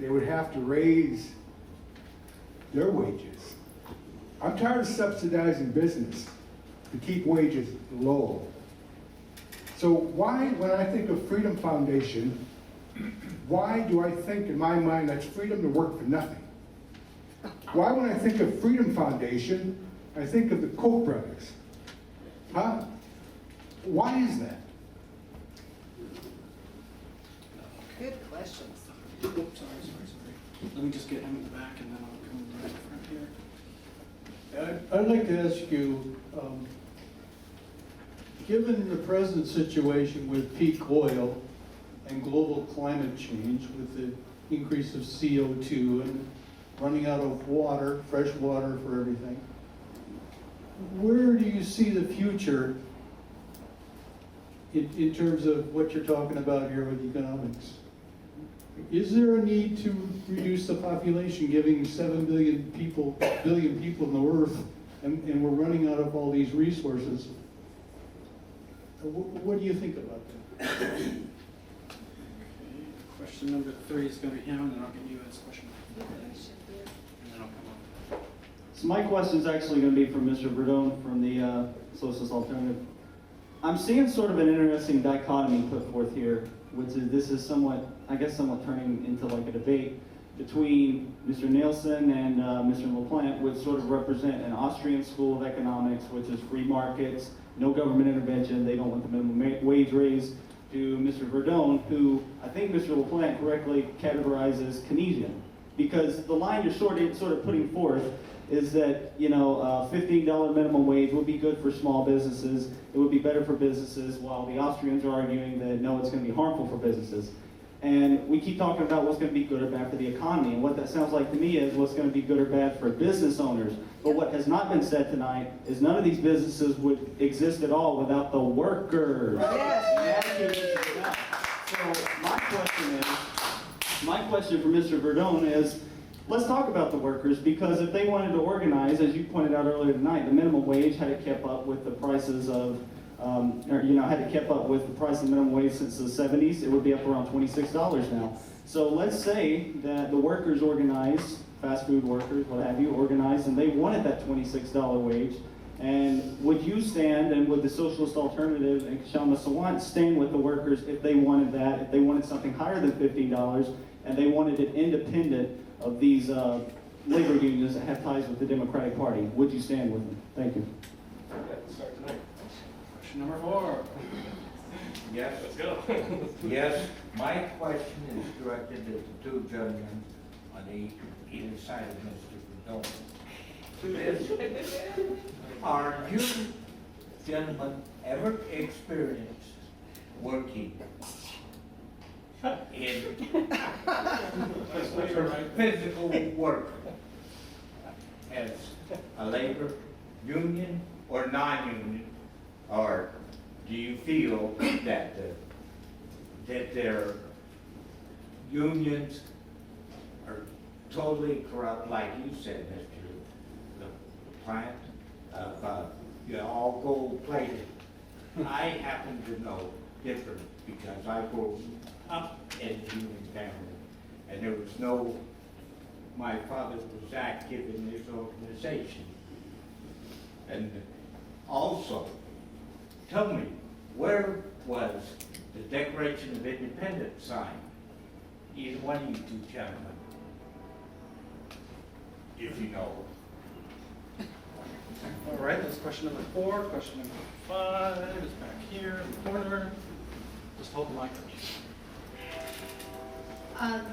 they would have to raise their wages. I'm tired of subsidizing business to keep wages low. So why, when I think of Freedom Foundation, why do I think in my mind that's freedom to work for nothing? Why when I think of Freedom Foundation, I think of the Koch brothers? Huh? Why is that? Good questions. Oops, sorry. Let me just get him in the back and then I'll come right in front here. I'd like to ask you, given the present situation with peak oil and global climate change with the increase of CO2 and running out of water, fresh water for everything, where do you see the future in terms of what you're talking about here with economics? Is there a need to reduce the population, giving 7 billion people in the earth, and we're running out of all these resources? What do you think about that? Okay. Question number 3 is going to be him, and then I'll get you his question. And then I'll come up. So my question is actually going to be from Mr. Verdone from the Socialist Alternative. I'm seeing sort of an interesting dichotomy put forth here, which is this is somewhat turning into like a debate between Mr. Nielsen and Mr. LaPlante, which sort of represent an Austrian school of economics, which is free markets, no government intervention, they don't want the minimum wage raised, to Mr. Verdone, who I think Mr. LaPlante correctly categorizes Keynesian. Because the line you're sort of putting forth is that, $15 minimum wage would be good for small businesses, it would be better for businesses, while the Austrians are arguing that no, it's going to be harmful for businesses. And we keep talking about what's going to be good or bad for the economy, and what that sounds like to me is what's going to be good or bad for business owners. But what has not been said tonight is none of these businesses would exist at all without the workers. So my question for Mr. Verdone is, let's talk about the workers, because if they wanted to organize, as you pointed out earlier tonight, the minimum wage had it kept up with the prices of, had it kept up with the price of minimum wage since the 70s, it would be up around $26 now. So let's say that the workers organize, fast food workers, what have you, organize, and they wanted that $26 wage. And would you stand, and would the Socialist Alternative and Kshama Sawant stand with the workers if they wanted that, if they wanted something higher than $15, and they wanted it independent of these labor unions that have ties with the Democratic Party? Would you stand with them? Thank you. Start tonight. Question number 4. Yes. Let's go. Yes, my question is directed at the two gentlemen on either side of Mr. Verdone. Are you gentlemen ever experienced working in physical work as a labor union or non-union, or do you feel that that their unions are totally corrupt, like you said, Mr. LaPlante, all gold-plated? I happen to know different because I grew up in a union family, and there was no, my father was active in this organization. And also, tell me, where was the Declaration of Independence signed? Either one of you two gentlemen, if you know. All right, that's question number 4. Question number 5 is back here in the corner. Just hold the mic.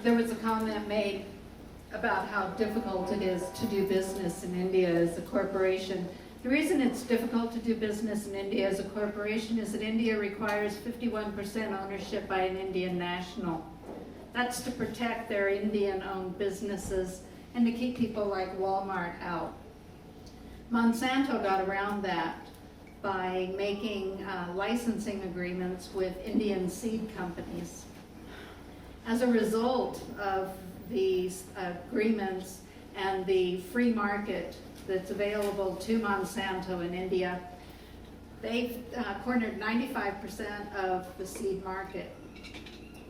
There was a comment made about how difficult it is to do business in India as a corporation. The reason it's difficult to do business in India as a corporation is that India requires 51% ownership by an Indian national. That's to protect their Indian-owned businesses and to keep people like Walmart out. Monsanto got around that by making licensing agreements with Indian seed companies. As a result of these agreements and the free market that's available to Monsanto in India, they've cornered 95% of the seed market.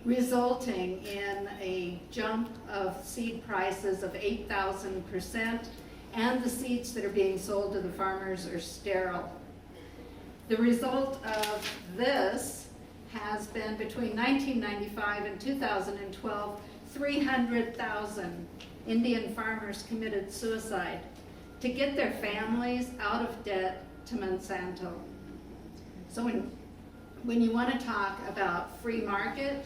resulting in a jump of seed prices of 8,000%, and the seeds that are being sold to the farmers are sterile. The result of this has been between 1995 and 2012, 300,000 Indian farmers committed suicide to get their families out of debt to Monsanto. So when you want to talk about free market,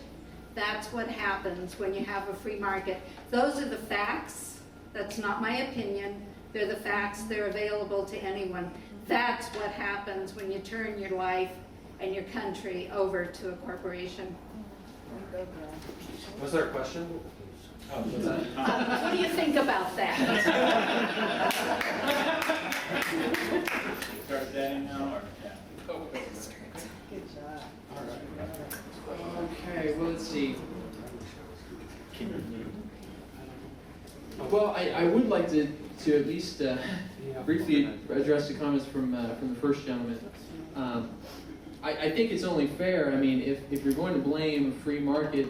that's what happens when you have a free market. Those are the facts. That's not my opinion. They're the facts. They're available to anyone. That's what happens when you turn your life and your country over to a corporation. Was there a question? Oh, was that? What do you think about that? Start dating now, or? Okay, well, let's see. Well, I would like to at least briefly address the comments from the first gentleman. I think it's only fair. I mean, if you're going to blame free market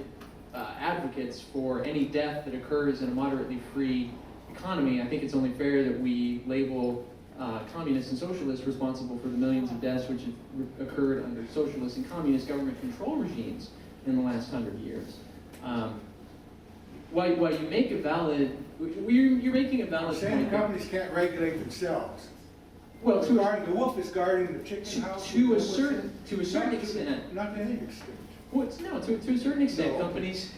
advocates for any death that occurs in a moderately free economy, I think it's only fair that we label communists and socialists responsible for the millions of deaths which have occurred under socialist and communist government control regimes in the last 100 years. While you make a valid, you're making a valid Saying point. companies can't regulate themselves. Well, The wolf is guarding the chicken house. to a certain extent. Not to any extent. Well, to a certain extent, No. companies,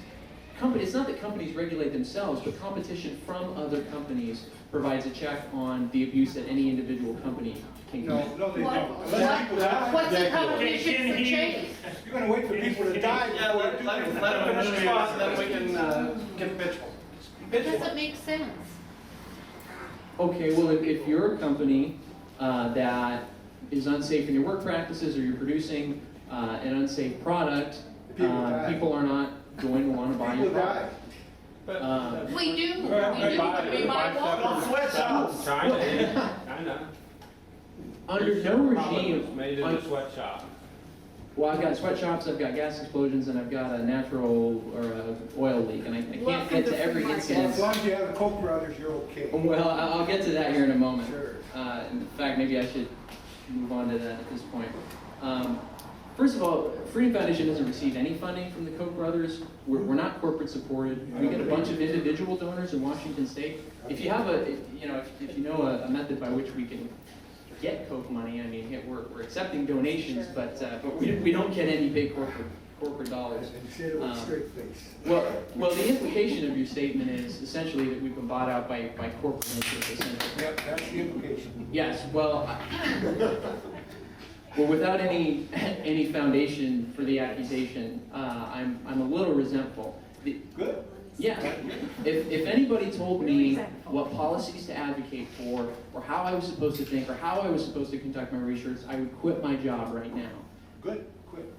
it's not that companies regulate themselves, but competition from other companies provides a check on the abuse that any individual company can commit. No, they don't. Unless people die. What's the competition for Chase? You're gonna wait for people to die Yeah, before let you do him anything. finish his thoughts, and then we can get pitchful. It doesn't make sense. Okay, well, if you're a company that is unsafe in your work practices, or you're producing an unsafe product, People die. people are not going to want to buy your People product. die. We do, we buy Walmart. Sweatshops. China. Under no regime, Made in a sweatshop. well, I've got sweatshops, I've got gas explosions, and I've got a natural or a oil leak, and I can't Welcome get to to every free market. Well, incident. as long as you have the Koch brothers, you're okay. Well, I'll get to that here in a moment. Sure. In fact, maybe I should move on to that at this point. First of all, Freedom Foundation doesn't receive any funding from the Koch brothers. We're not corporate supported. We get a bunch of individual donors in Washington State. If you have if you know a method by which we can get Koch money, I mean, we're accepting donations, but we don't get any big corporate dollars. And say it with a straight face. Well, the implication of your statement is essentially that we've been bought out by corporate interests, essentially. Yep, that's the implication. Yes, well, well, without any foundation for the accusation, I'm a little resentful. Good. Yeah, if anybody told me what policies to advocate for, or how I was supposed to think, or how I was supposed to conduct my research, I would quit my job right now. Good, quit.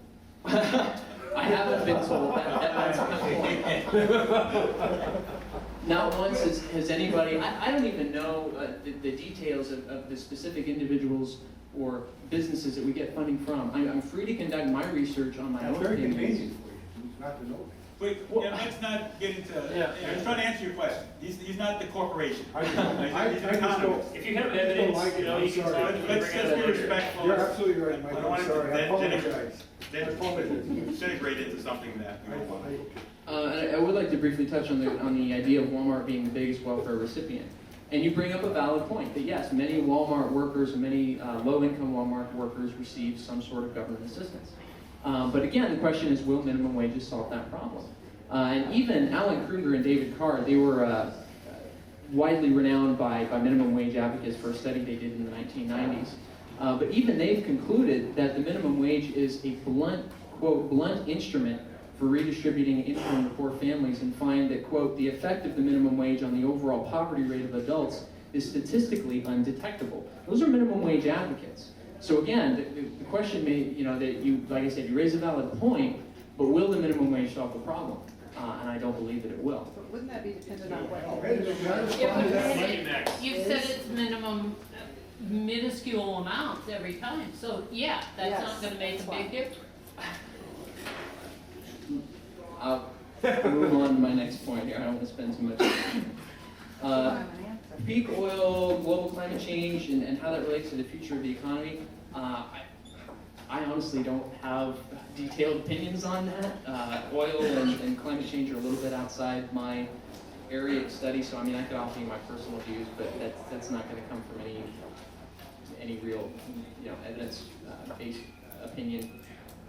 I haven't been told that. That's my point. Not once has anybody, I don't even know the details of the specific individuals or businesses that we get funding from. I'm free to conduct my research on my That's own very opinions. convenient for you, not to know that. Wait, Well, yeah, let's not get into, Yeah. I'm trying to answer your question. He's not the corporation. I just He's an don't, economist. If you have evidence, you know, you can talk- Let's just be respectful. You're absolutely right, I Mike, don't I'm want it to sorry, I denigrate- apologize. disintegrate into something that we don't want. And I would like to briefly touch on the idea of Walmart being the biggest welfare recipient. And you bring up a valid point that yes, many Walmart workers and many low-income Walmart workers receive some sort of government assistance. But again, the question is, will minimum wages solve that problem? And even Alan Kruger and David Carr, they were widely renowned by minimum wage advocates for a study they did in the 1990s. But even they've concluded that the minimum wage is a blunt, quote, blunt instrument for redistributing income to poor families, and find that, quote, the effect of the minimum wage on the overall poverty rate of adults is statistically undetectable. Those are minimum wage advocates. So again, the question may, that you, like I said, you raise a valid point, but will the minimum wage solve the problem? And I don't believe that it will. But wouldn't that be dependent on what? Hey, there's no respond to that, Mike. You said it's minimum, minuscule amounts every time, so yeah, that's not Yes, gonna make a that's big why. difference. I'll move on to my next point here. I don't want to spend too much time. Peak oil, global climate change, and how that relates to the future of the economy. I honestly don't have detailed opinions on that. Oil and climate change are a little bit outside my area of study, so I mean, I could offer you my personal views, but that's not going to come from any real, evidence-based opinion.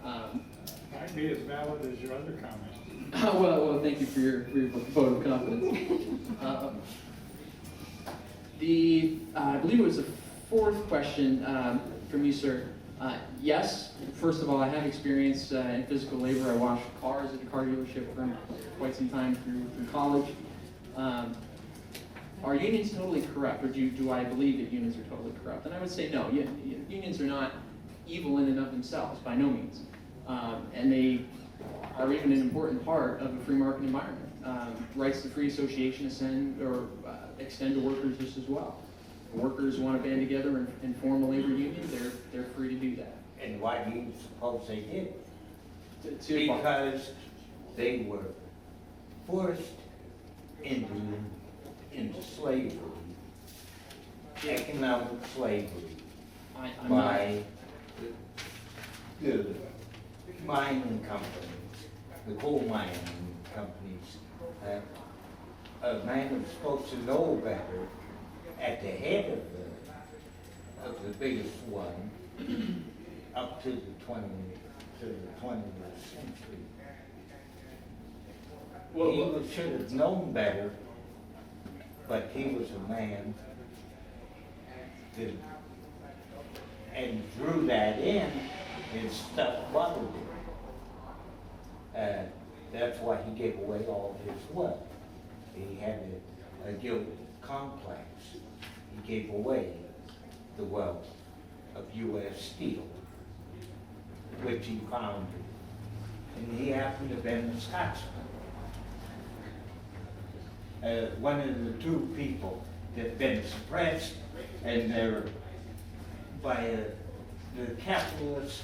Might be as valid as your other comment. Well, thank you for your vote of confidence. I believe it was the fourth question from you, sir. Yes, first of all, I have experience in physical labor. I washed cars at a car dealership for quite some time through college. Are unions totally corrupt, or do I believe that unions are totally corrupt? And I would say no. Unions are not evil in and of themselves, by no means. And they are even an important part of a free market environment. Rights to free association extend to workers just as well. If workers want to band together and form a labor union, they're free to do that. And why do you suppose they did? Because Because they were forced into slavery, economic slavery, I'm not. by the mining companies, the coal mining companies. A man was supposed to know better at the head of the biggest one up to the 20th century. He should have known better, but he was a man that, and drew that in and stuff bothered him. That's why he gave away all his wealth. He had a guilt complex. He gave away the wealth of U.S. Steel, which he founded. And he happened to have been a Scotsman. One of the two people that have been suppressed, and they're by the capitalists,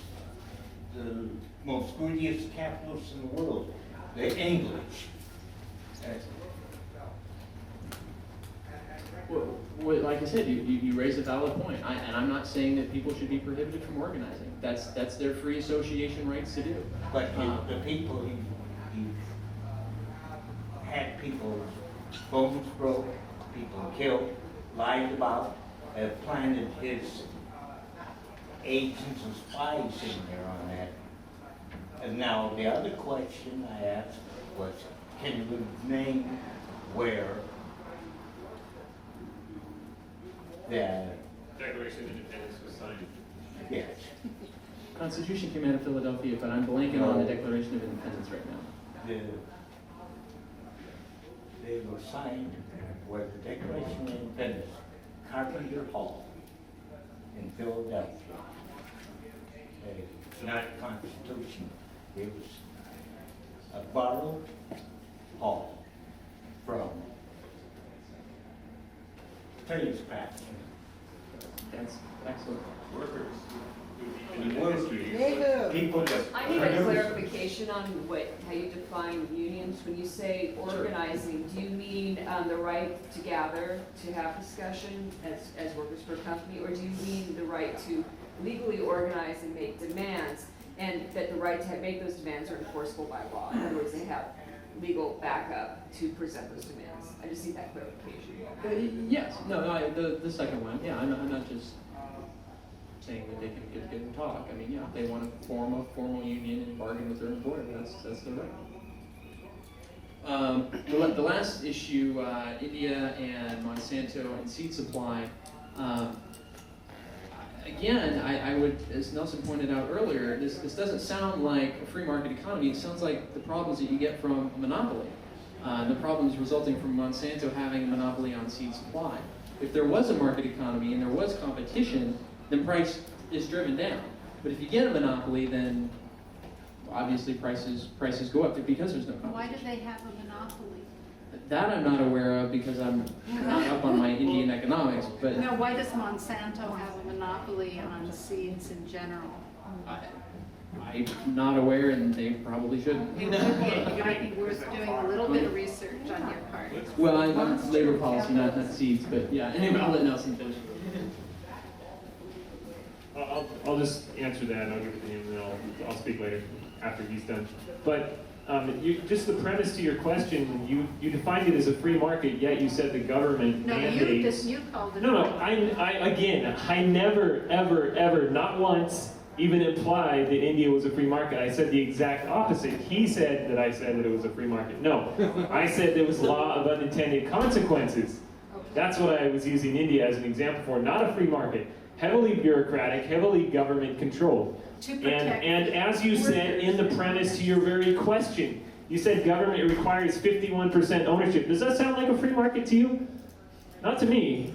the most greediest capitalists in the world, the English. Well, like I said, you raise a valid point, and I'm not saying that people should be prohibited from organizing. That's their free association rights to do. But the people he had people's bones broke, people killed, lied about, planted his agents and spies in there on that. And now the other question I asked was, can you name where the, Declaration of Independence was signed. yes, Constitution came out of Philadelphia, but I'm blanking on the Declaration of Independence right now. they were signed where the Declaration of Independence, Carpenter Hall in Philadelphia. Not Constitution, it was a borrowed hall from Phillips Patton. That's excellent. Workers. And workers, people that I need a produced. clarification on how you define unions. When you say organizing, do you mean the right to gather, to have discussion as workers for a company, or do you mean the right to legally organize and make demands, and that the right to make those demands are enforceable by law? In other words, they have legal backup to present those demands. I just need that clarification. Yes, the second one, yeah, I'm not just saying that they can get together and talk. I mean, yeah, if they want to form a formal union and bargain with their employer, that's their right. The last issue, India and Monsanto and seed supply. Again, I would, as Nelson pointed out earlier, this doesn't sound like a free market economy. It sounds like the problems that you get from a monopoly. The problems resulting from Monsanto having a monopoly on seed supply. If there was a market economy and there was competition, then price is driven down. But if you get a monopoly, then obviously prices go up because there's no competition. Why do they have a monopoly? That I'm not aware of because I'm not up on my Indian economics, but No, why does Monsanto have a monopoly on seeds in general? I'm not aware, and they probably shouldn't. It might be worth doing a little bit of research on your part. Well, I'm labor policy, not seeds, but yeah, anyway, I'll let Nelson finish. I'll just answer that, and I'll give it to him, and then I'll speak later, after he's done. But just the premise to your question, you defined it as a free market, yet you said the government No, mandates... you called it. No, I never, ever, not once, even implied that India was a free market. I said the exact opposite. He said that I said that it was a free market. No, I said there was law of unintended consequences. That's what I was using India as an example for, not a free market. Heavily bureaucratic, heavily government controlled. And as you said in the premise to your very question, you said government requires 51% ownership. Does that sound like a free market to you? Not to me.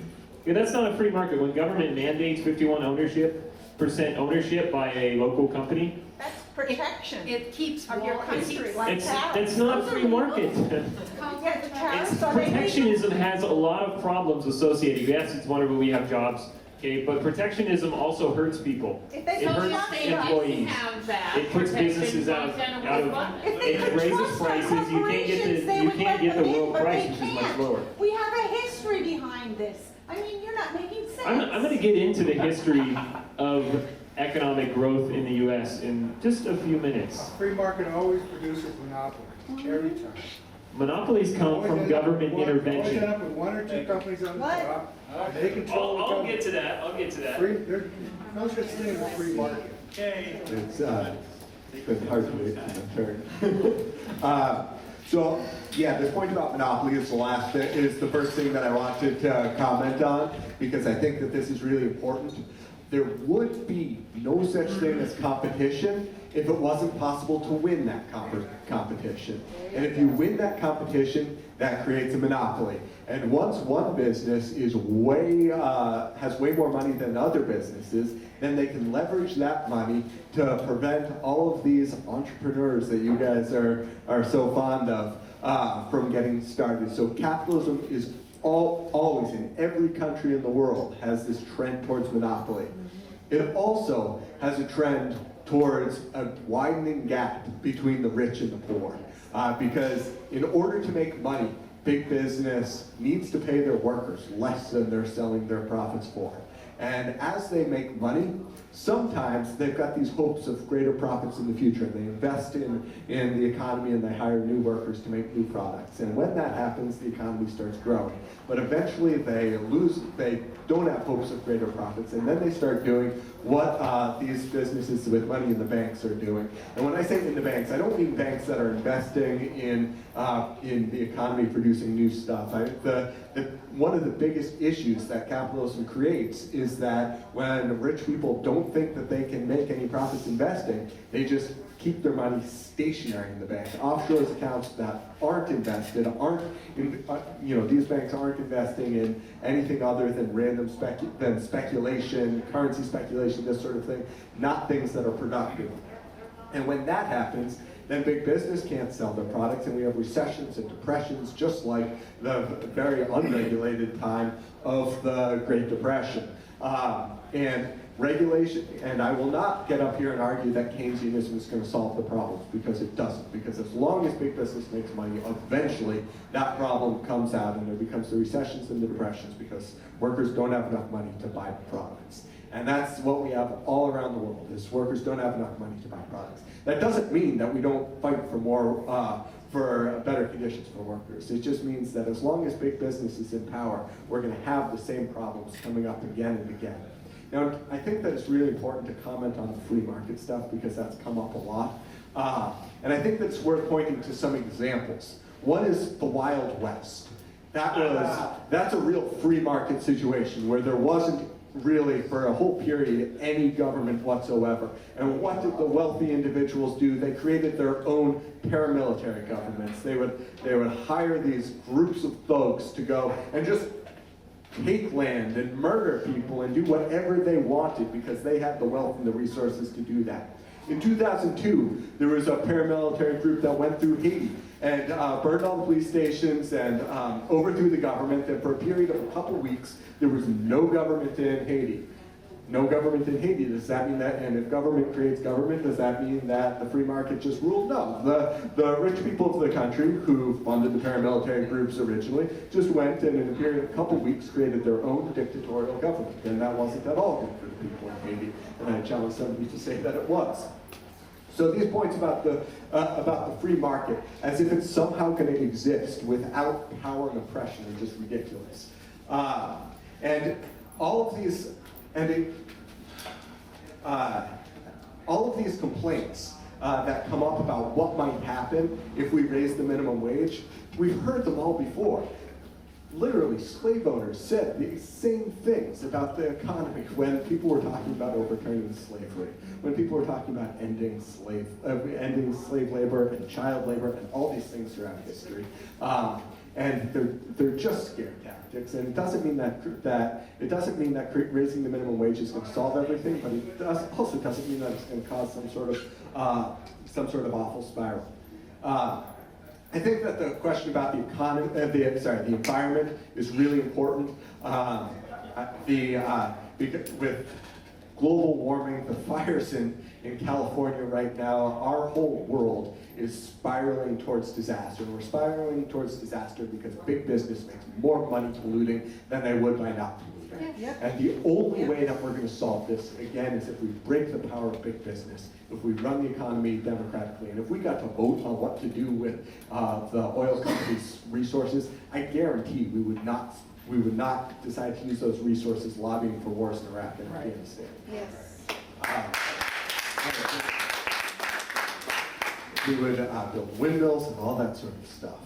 Yeah, that's not a free market. When government mandates 51% ownership by a local company, That's protection. It keeps of your country, like that's not a free market. Yeah, the tariffs are illegal. Protectionism has a lot of problems associated. Yes, it's wonderful we have jobs, okay, but protectionism also hurts people. If they It don't hurts have employees. It puts businesses out of, If they it could raises trust our prices. You can't corporations, they would get let the them in, world but price, they which is much can't. lower. We have a history behind this. I mean, you're not making sense. I'm going to get into the history of economic growth in the U.S. in just a few minutes. Free market always produces monopoly, every time. Monopolies come from government Always intervention. end up with one or two companies on the What? top. They control the I'll government. get to that. I'll get to that. Free, there's no such thing as a free market. Okay. It's been hard to wait for my turn. So, yeah, the point about monopoly is the first thing that I wanted to comment on, because I think that this is really important. There would be no such thing as competition if it wasn't possible to win that competition. And if you win that competition, that creates a monopoly. And once one business is has way more money than other businesses, then they can leverage that money to prevent all of these entrepreneurs that you guys are so fond of from getting started. So capitalism is always in every country in the world has this trend towards monopoly. It also has a trend towards a widening gap between the rich and the poor. Because in order to make money, big business needs to pay their workers less than they're selling their profits for. And as they make money, sometimes they've got these hopes of greater profits in the future. They invest in the economy and they hire new workers to make new products. And when that happens, the economy starts growing. But eventually they don't have hopes of greater profits, and then they start doing what these businesses with money in the banks are doing. And when I say in the banks, I don't mean banks that are investing in the economy, producing new stuff. One of the biggest issues that capitalism creates is that when rich people don't think that they can make any profits investing, they just keep their money stationary in the bank. Offshore accounts that aren't invested, these banks aren't investing in anything other than random speculation, currency speculation, this sort of thing, not things that are productive. And when that happens, then big business can't sell their products, and we have recessions and depressions, just like the very unregulated time of the Great Depression. And regulation, and I will not get up here and argue that Keynesianism is going to solve the problems, because it doesn't. Because as long as big business makes money, eventually that problem comes out, and there becomes the recessions and the depressions, because workers don't have enough money to buy products. And that's what we have all around the world, is workers don't have enough money to buy products. That doesn't mean that we don't fight for better conditions for workers. It just means that as long as big business is in power, we're going to have the same problems coming up again and again. Now, I think that it's really important to comment on the free market stuff, because that's come up a lot. And I think that's worth pointing to some examples. One is the Wild West. That's a real free market situation where there wasn't really, for a whole period, any government whatsoever. And what did the wealthy individuals do? They created their own paramilitary governments. They would hire these groups of thugs to go and just take land and murder people and do whatever they wanted, because they had the wealth and the resources to do that. In 2002, there was a paramilitary group that went through Haiti and burned all the police stations and overthrew the government. And for a period of a couple weeks, there was no government in Haiti. no government in Haiti. Does that mean that, and if government creates government, does that mean that the free market just ruled? No. The rich people of the country who funded the paramilitary groups originally just went and in a period of a couple weeks created their own dictatorial government. And that wasn't at all good for the people in Haiti. And I challenge somebody to say that it was. So these points about the free market, as if it's somehow going to exist without power and oppression, are just ridiculous. And all of these, all of these complaints that come up about what might happen if we raise the minimum wage, we've heard them all before. Literally, slave owners said the same things about the economy when people were talking about overturning slavery, when people were talking about ending slave labor and child labor and all these things throughout history. And they're just scare tactics, and it doesn't mean that raising the minimum wage is going to solve everything, but it also doesn't mean that it's going to cause some sort of awful spiral. I think that the question about the economy, the environment is really important. With global warming, the fires in California right now, our whole world is spiraling towards disaster. And we're spiraling towards disaster because big business makes more money polluting than they would by not polluting. And the only way that we're going to solve this, again, is if we break the power of big business, if we run the economy democratically, and if we got to vote on what to do with the oil companies' resources, I guarantee we would not decide to use those resources lobbying for wars in Iraq and Afghanistan. Yes. We would build windmills and all that sort of stuff.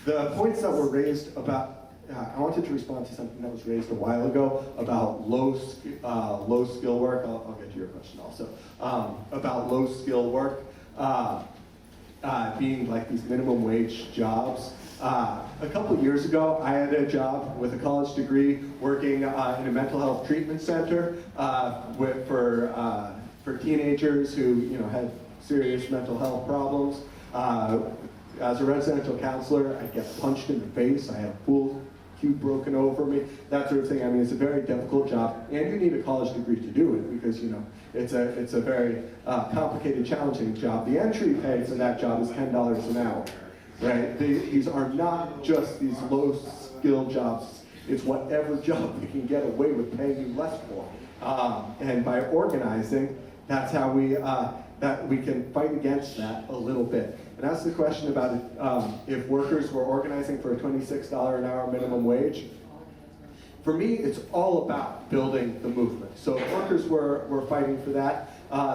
The points that were raised about, I wanted to respond to something that was raised a while ago about low skill work. I'll get to your question also. About low skill work being like these minimum wage jobs. A couple years ago, I had a job with a college degree working in a mental health treatment center for teenagers who had serious mental health problems. As a residential counselor, I'd get punched in the face. I had a pool cue broken over me, that sort of thing. I mean, it's a very difficult job, and you need a college degree to do it because it's a very complicated, challenging job. The entry pay for that job is $10 an hour, right? These are not just these low-skill jobs. It's whatever job we can get away with paying you less for, and by organizing, that's how we can fight against that a little bit. And that's the question about if workers were organizing for a $26 an hour minimum wage. For me, it's all about building the movement. So if workers were fighting for that,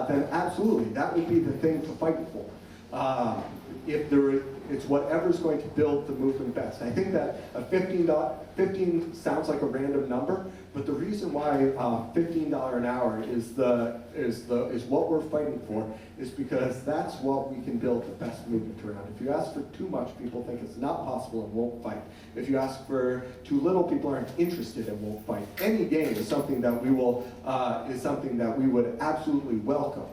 then absolutely, that would be the thing to fight for. It's whatever's going to build the movement best. I think that a $15 sounds like a random number, but the reason why $15 an hour is what we're fighting for is because that's what we can build the best movement around. If you ask for too much, people think it's not possible and won't fight. If you ask for too little, people aren't interested and won't fight. Any gain is something that we would absolutely welcome.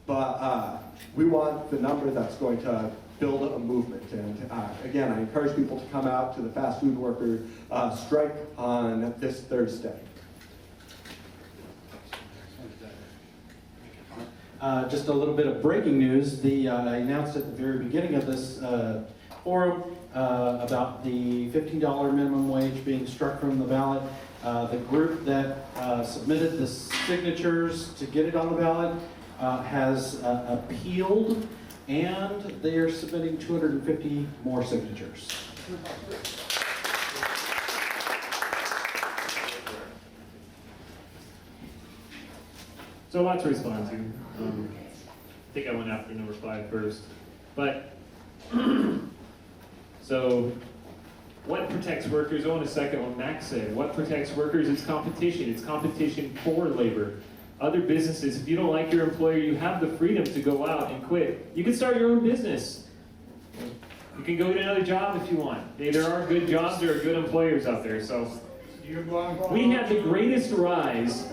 But we want the number that's going to build a movement. And again, I encourage people to come out to the fast food worker strike on this Thursday. Just a little bit of breaking news. I announced at the very beginning of this forum about the $15 minimum wage being struck from the ballot. The group that submitted the signatures to get it on the ballot has appealed, and they are submitting 250 more signatures. So a lot to respond to. I think I went after number 5 first. But, so, what protects workers? Oh, in a second, what Max said. What protects workers is competition. It's competition for labor. Other businesses, if you don't like your employer, you have the freedom to go out and quit. You can start your own business. You can go get another job if you want. There are good jobs, there are good employers out there. So we have the greatest rise.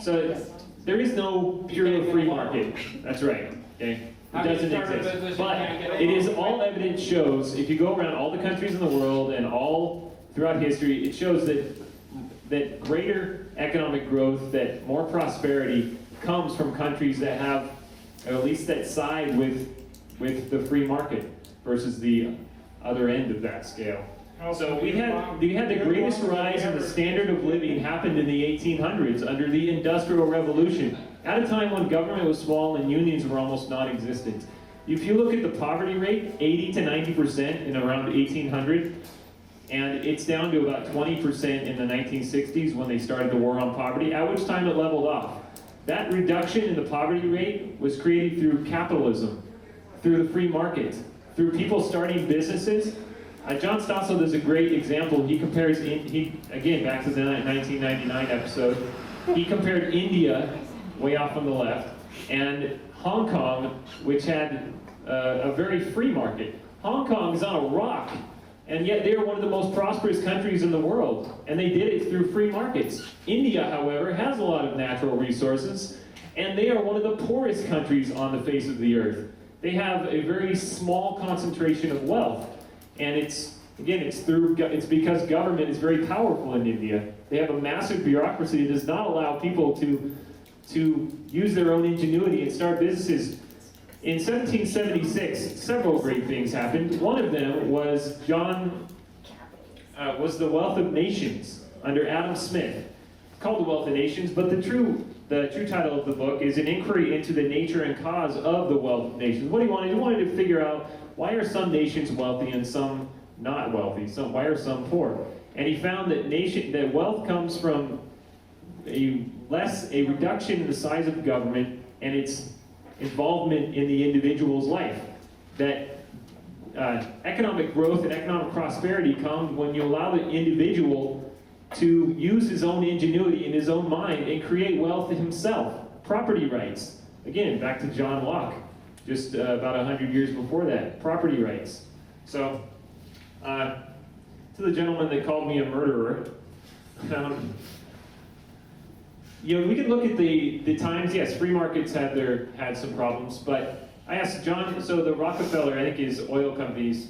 So there is no pure free market. That's right. Okay? It doesn't exist. But it is all evidence shows, if you go around all the countries in the world and all throughout history, it shows that that greater economic growth, that more prosperity comes from countries that have, or at least that side with the free market versus the other end of that scale. So we had the greatest rise in the standard of living happened in the 1800s under the Industrial Revolution, at a time when government was small and unions were almost non-existent. If you look at the poverty rate, 80 to 90% in around 1800, and it's down to about 20% in the 1960s when they started the war on poverty, at which time it leveled off. That reduction in the poverty rate was created through capitalism, through the free market, through people starting businesses. John Stossel does a great example. He compares, again, back to the 1999 episode, he compared India, way off on the left, and Hong Kong, which had a very free market. Hong Kong is on a rock, and yet they are one of the most prosperous countries in the world, and they did it through free markets. India, however, has a lot of natural resources, and they are one of the poorest countries on the face of the earth. They have a very small concentration of wealth, and it's because government is very powerful in India. They have a massive bureaucracy that does not allow people to use their own ingenuity and start businesses. In 1776, several great things happened. One of them was the Wealth of Nations under Adam Smith. It's called The Wealth of Nations, but the true title of the book is An Inquiry into the Nature and Cause of the Wealth of Nations. What he wanted? He wanted to figure out, why are some nations wealthy and some not wealthy? Why are some poor? And he found that wealth comes from a reduction in the size of government and its involvement in the individual's life. That economic growth and economic prosperity come when you allow the individual to use his own ingenuity in his own mind and create wealth himself. Property rights. Again, back to John Locke, just about 100 years before that. Property rights. So, to the gentleman that called me a murderer, we could look at the times. Yes, free markets had some problems, but I asked John. So the Rockefeller, I think, is oil companies.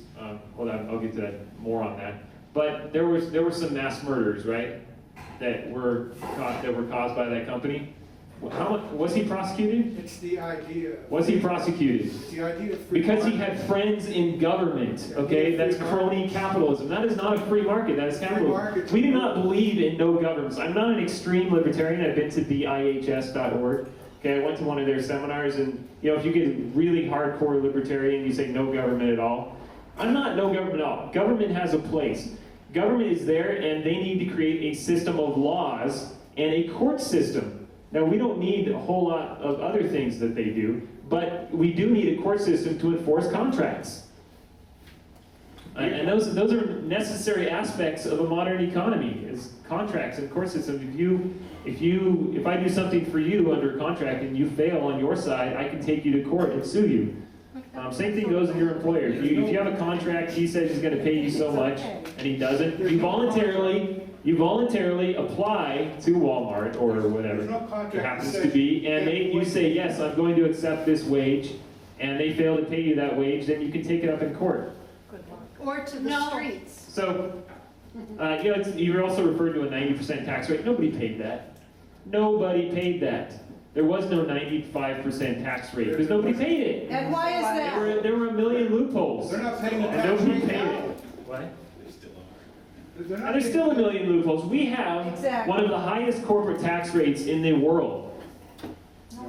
Hold on, I'll get to that more on that. But there were some mass murders, right? That were caused by that company. How much was he prosecuted? It's the idea. Was he prosecuted? It's the idea of free Because he market. had friends in government, okay? That's crony capitalism. That is not a free market, that is capitalism. We do not believe in no governments. I'm not an extreme libertarian. I've been to BIHS.org. Okay, I went to one of their seminars, and if you get really hardcore libertarian, you say no government at all. I'm not no government at all. Government has a place. Government is there, and they need to create a system of laws and a court system. Now, we don't need a whole lot of other things that they do, but we do need a court system to enforce contracts. And those are necessary aspects of a modern economy, is contracts and court systems. If I do something for you under a contract and you fail on your side, I can take you to court and sue you. Same thing goes with your employer. If you have a contract, he says he's going to pay you so much, and he doesn't, you voluntarily apply to Walmart or whatever it happens to be, and you say, yes, I'm going to accept this wage, and they fail to pay you that wage, then you can take it up in court. Or to the streets. So, you're also referred to a 90% tax rate. Nobody paid that. Nobody paid that. There was no 95% tax rate because nobody paid it. And why is that? There were a million loopholes. They're not paying the And tax nobody rate paid now. it. What? They're not And there's still a million loopholes. We have Exactly. one of the highest corporate tax rates in the world.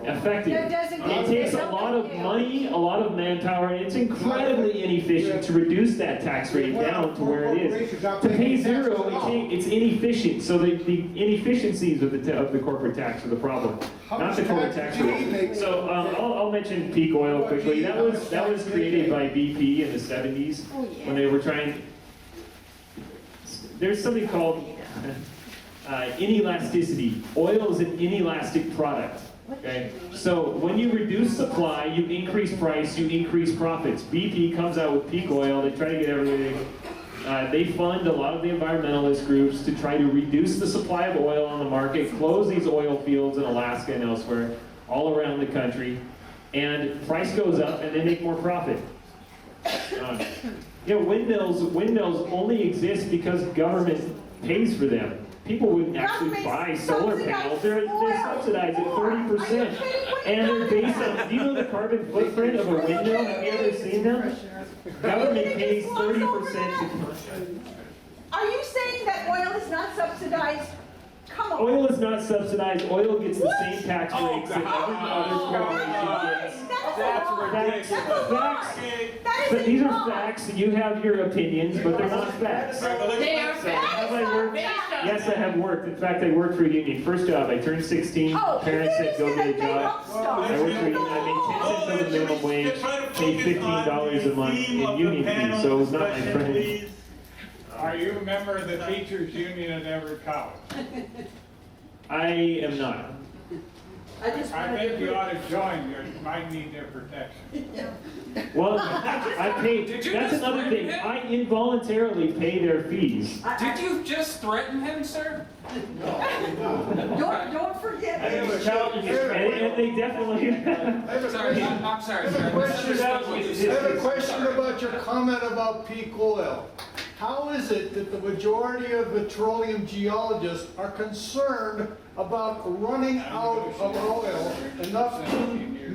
Effective. That doesn't It get takes a something lot of else. money, a lot of manpower, and it's incredibly inefficient to reduce that tax rate down to where it is. To pay zero, it's inefficient. So the inefficiencies of the corporate tax are the problem, not the corporate tax rate. So I'll mention peak oil quickly. That was created by BP in the 70s when they were trying. There's something called inelasticity. Oil is an inelastic product. Okay, so when you reduce supply, you increase price, you increase profits. BP comes out with peak oil. They try to get everything. They fund a lot of the environmentalist groups to try to reduce the supply of oil on the market, close these oil fields in Alaska and elsewhere, all around the country, and price goes up and they make more profit. Windmills only exist because government pays for them. people wouldn't actually Government buy solar panels. They're subsidized at 30%. And they're based on, do you know the carbon footprint of a windmill? Have you ever seen them? Government pays 30%. Are you saying that oil is not subsidized? Come on. Oil is not subsidized. Oil gets the same tax rates that every other corporation gets. That's Facts. That But is these a are lie. facts. You have your opinions, but they're not facts. They are Have I facts. worked? Yes, I have worked. In fact, I worked for a union. First job, I turned 16. Oh, Parents you're said, go just get a gonna make job. up stuff. I worked for a union. I made 10 cents over the minimum wage, paid $15 a month in union fees, so it was not my friend. Are you a member of the teachers union at Everett College? I am not. I just I wanted think to you put- ought to join, you might need their protection. Well, I paid, Did you that's just another threaten thing. him? I involuntarily pay their fees. Did you just threaten him, sir? Don't forget. And they definitely. Sorry, I'm sorry, sir. I have a question about your comment about peak oil. How is it that the majority of petroleum geologists are concerned about running out of oil enough to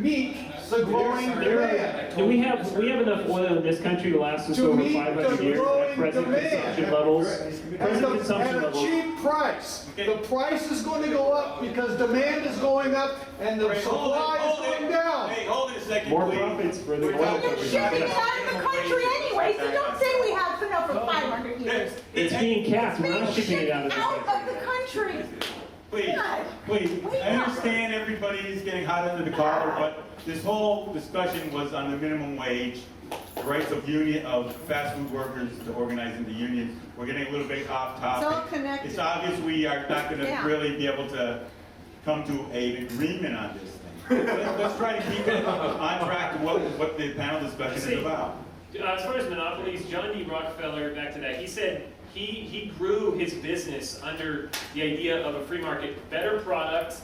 meet the growing demand? Do we have enough oil in this country to last us To over meet 500 the years at growing present demand. consumption levels? Present At consumption a levels. cheap price. The price is going to go up because demand is going up and the supply is going down. Hey, hold it a second, More please. profits for the We're oil talking- You're companies. shipping it out of the country anyway, so don't say we have enough for 500 years. It's being capped. We're Being not shipping it out of the shipped country. out of the country. Please, God. please, Wake I up. understand everybody's getting hot under the collar, but this whole discussion was on the minimum wage, the rights of fast food workers to organize in the union. We're getting a little bit off topic. It's all connected. It's obvious we are not gonna Yeah. really be able to come to an agreement on this thing. Let's try to keep it on track to what the panel discussion is about. As far as monopolies, John D. Rockefeller, back to that, he said he grew his business under the idea of a free market, better product,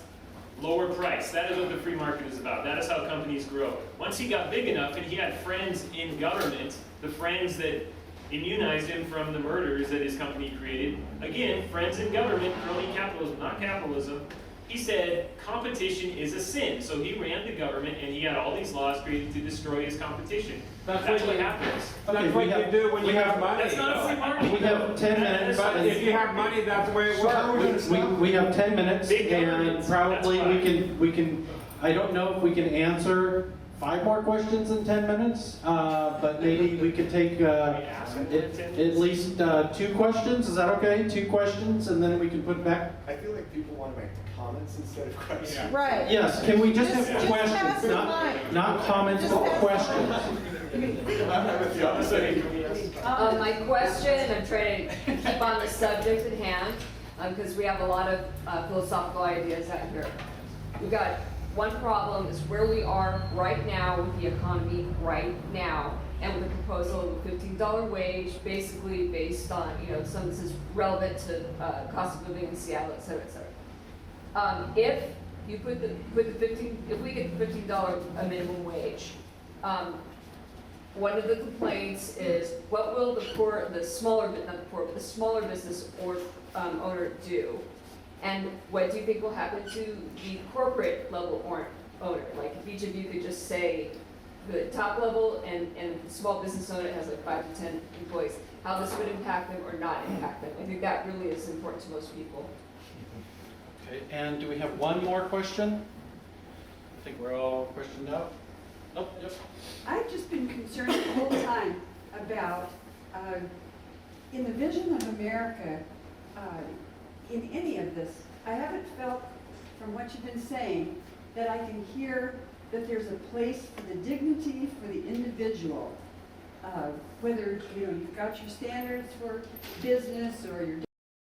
lower price. That is what the free market is about. That is how companies grow. Once he got big enough and he had friends in government, the friends that immunized him from the murders that his company created, again, friends in government, crony capitalism, not capitalism, he said competition is a sin. So he ran the government and he had all these laws created to destroy his competition. That's what happens. That's what you do when you have money. That's not a free market. We have 10 minutes. But if you have money, that's the way it So how are we works. gonna stop? We have 10 minutes, Big and government, probably that's we can, I don't know if we can answer 5 more questions in 10 minutes, but maybe we could take at least 2 questions, is that okay? 2 questions, and then we can put back? I feel like people want to make comments instead of questions. Right. Yes, can we just have Just pass questions, the not, mic. not comments, Just but pass the questions? My question, I'm trying to keep on the subject at hand, because we have a lot of philosophical ideas out here. We've got one problem is where we are right now with the economy right now, and with the proposal of a $15 wage, basically based on, some of this is relevant to cost of living in Seattle, et cetera, et cetera. If you if we get the $15 minimum wage, one of the complaints is, what will the smaller business owner do? And what do you think will happen to the corporate level owner? Like if each of you could just say the top level and the small business owner has like 5 to 10 employees, how this would impact them or not impact them. I think that really is important to most people. Okay, and do we have one more question? I think we're all questioned out. Oh, yep. I've just been concerned the whole time about, in the vision of America, in any of this, I haven't felt, from what you've been saying, that I can hear that there's a place for the dignity for the individual. Whether, you've got your standards for business or your